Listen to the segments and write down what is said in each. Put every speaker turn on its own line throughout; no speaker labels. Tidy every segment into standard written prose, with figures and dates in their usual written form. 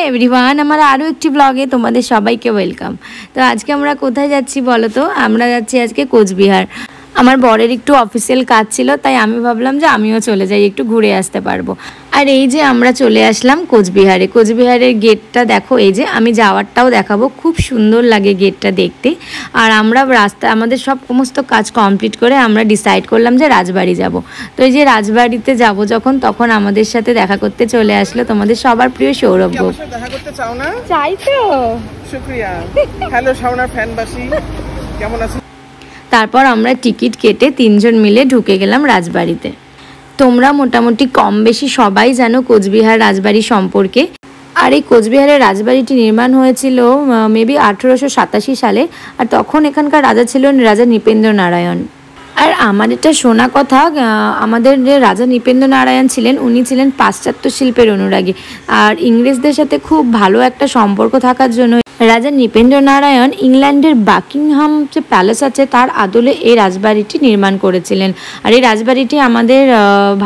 Everyone, আমার আরও একটি ব্লগে তোমাদের সবাইকে ওয়েলকাম। তো আজকে আমরা কোথায় যাচ্ছি বলো তো? আমরা যাচ্ছি আজকে কোচবিহার। আমার বরের একটু অফিসিয়াল কাজ ছিল, তাই আমি ভাবলাম যে আমিও চলে যাই, একটু ঘুরে আসতে পারবো। আর এই যে আমরা চলে আসলাম কোচবিহারে। কোচবিহারের গেটটা দেখো, এই যে আমি যাওয়ারটাও দেখাবো, খুব সুন্দর লাগে গেটটা দেখতে। আর আমরা আমাদের সমস্ত কাজ কমপ্লিট করে আমরা ডিসাইড করলাম যে রাজবাড়ি যাব। তো এই যে রাজবাড়িতে যাব যখন, তখন আমাদের সাথে দেখা করতে চলে আসলো তোমাদের সবার প্রিয় সৌরভ।
দেখা করতে চাও না?
চাই তো।
শুকরিয়া। হ্যালো শাওনার ফ্যানবাসী, কেমন আছো?
তারপর আমরা টিকিট কেটে 3 জন মিলে ঢুকে গেলাম রাজবাড়িতে। তোমরা মোটামুটি কম বেশি সবাই জানো কোচবিহার রাজবাড়ি সম্পর্কে। আর এই কোচবিহারের রাজবাড়িটি নির্মাণ হয়েছিল মেবি 1887 সালে। আর তখন এখানকার রাজা ছিলেন রাজা নৃপেন্দ্র নারায়ণ। আর আমার এটা শোনা কথা, আমাদের যে রাজা নৃপেন্দ্র নারায়ণ ছিলেন, উনি ছিলেন পাশ্চাত্য শিল্পের অনুরাগী। আর ইংরেজদের সাথে খুব ভালো একটা সম্পর্ক থাকার জন্য রাজা নৃপেন্দ্র নারায়ণ ইংল্যান্ডের বাকিংহাম যে প্যালেস আছে তার আদলে এই রাজবাড়িটি নির্মাণ করেছিলেন। আর এই রাজবাড়িটি আমাদের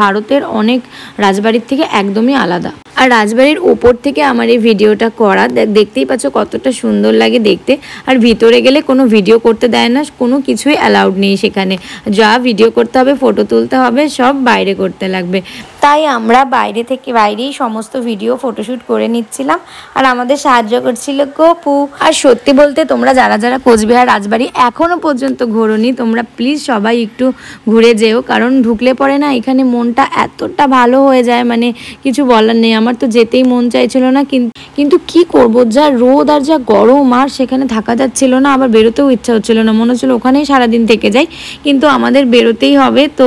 ভারতের অনেক রাজবাড়ির থেকে একদমই আলাদা। আর রাজবাড়ির ওপর থেকে আমার এই ভিডিওটা করা, দেখতেই পাচ্ছ কতটা সুন্দর লাগে দেখতে। আর ভিতরে গেলে কোনো ভিডিও করতে দেয় না, কোনো কিছুই অ্যালাউড নেই সেখানে। যা ভিডিও করতে হবে, ফটো তুলতে হবে, সব বাইরে করতে লাগবে। তাই আমরা বাইরেই সমস্ত ভিডিও ফটোশ্যুট করে নিচ্ছিলাম। আর আমাদের সাহায্য করছিল গপু। আর সত্যি বলতে, তোমরা যারা যারা কোচবিহার রাজবাড়ি এখনও পর্যন্ত ঘোরোনি, তোমরা প্লিজ সবাই একটু ঘুরে যেও। কারণ ঢুকলে পরে না, এখানে মনটা এতটা ভালো হয়ে যায়, মানে কিছু বলার নেই। আমার তো যেতেই মন চাইছিল না, কিন্তু কি করব, যা রোদ আর যা গরম, আর সেখানে থাকা যাচ্ছিল না। আবার বেরোতেও ইচ্ছা হচ্ছিল না, মনে হচ্ছিল ওখানেই সারাদিন থেকে যাই। কিন্তু আমাদের বেরোতেই হবে, তো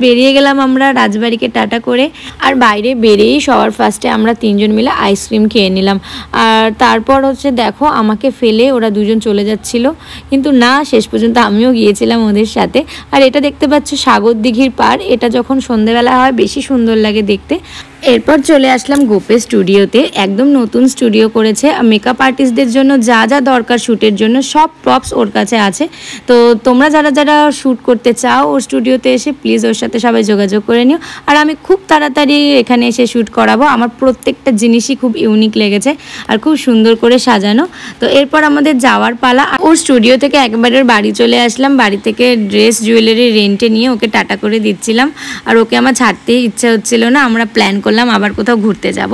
বেরিয়ে গেলাম আমরা রাজবাড়িকে টাটা করে। আর বাইরে বেরিয়েই সবার ফার্স্টে আমরা 3 জন মিলে আইসক্রিম খেয়ে নিলাম। আর তারপর দেখো, আমাকে ফেলে ওরা 2 জন চলে যাচ্ছিল, কিন্তু না, শেষ পর্যন্ত আমিও গিয়েছিলাম ওদের সাথে। আর এটা দেখতে পাচ্ছ সাগর দিঘির পাড়। এটা যখন সন্ধ্যেবেলা হয় বেশি সুন্দর লাগে দেখতে। এরপর চলে আসলাম গোপের স্টুডিওতে। একদম নতুন স্টুডিও করেছে। মেকআপ আর্টিস্টদের জন্য যা যা দরকার শ্যুটের জন্য সব প্রপস ওর কাছে আছে। তো তোমরা যারা যারা শ্যুট করতে চাও ওর স্টুডিওতে এসে প্লিজ ওর সাথে সবাই যোগাযোগ করে নিও। আর আমি খুব তাড়াতাড়ি এখানে এসে শ্যুট করাবো। আমার প্রত্যেকটা জিনিসই খুব ইউনিক লেগেছে আর খুব সুন্দর করে সাজানো। তো এরপর আমাদের যাওয়ার পালা। ওর স্টুডিও থেকে একবারে বাড়ি চলে আসলাম। বাড়ি থেকে ড্রেস জুয়েলারি রেন্টে নিয়ে ওকে টাটা করে দিচ্ছিলাম। আর ওকে আমার ছাড়তেই ইচ্ছা হচ্ছিল না। আমরা প্ল্যান করলাম আবার কোথাও ঘুরতে যাব।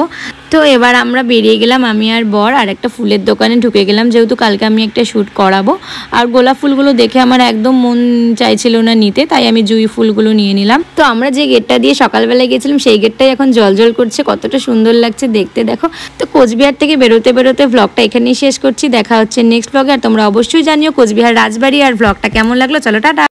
তো এবার আমরা বেরিয়ে গেলাম, আমি আর বর। আর একটা ফুলের দোকানে ঢুকে গেলাম, যেহেতু কালকে আমি একটা শ্যুট করাবো। আর গোলাপ ফুলগুলো দেখে আমার একদম মন চাইছিল না নিতে, তাই আমি জুঁই ফুলগুলো নিয়ে নিলাম। তো আমরা যে গেটটা দিয়ে সকালবেলায় গেছিলাম, সেই গেটটাই এখন জল করছে, কতটা সুন্দর লাগছে দেখতে দেখো। তো কোচবিহার থেকে বেরোতে বেরোতে ভ্লগটা এখানেই শেষ করছি। দেখা হচ্ছে নেক্সট ভ্লগে। আর তোমরা অবশ্যই জানিও কোচবিহার রাজবাড়ি আর ভ্লগটা কেমন লাগলো। চলো টাটা।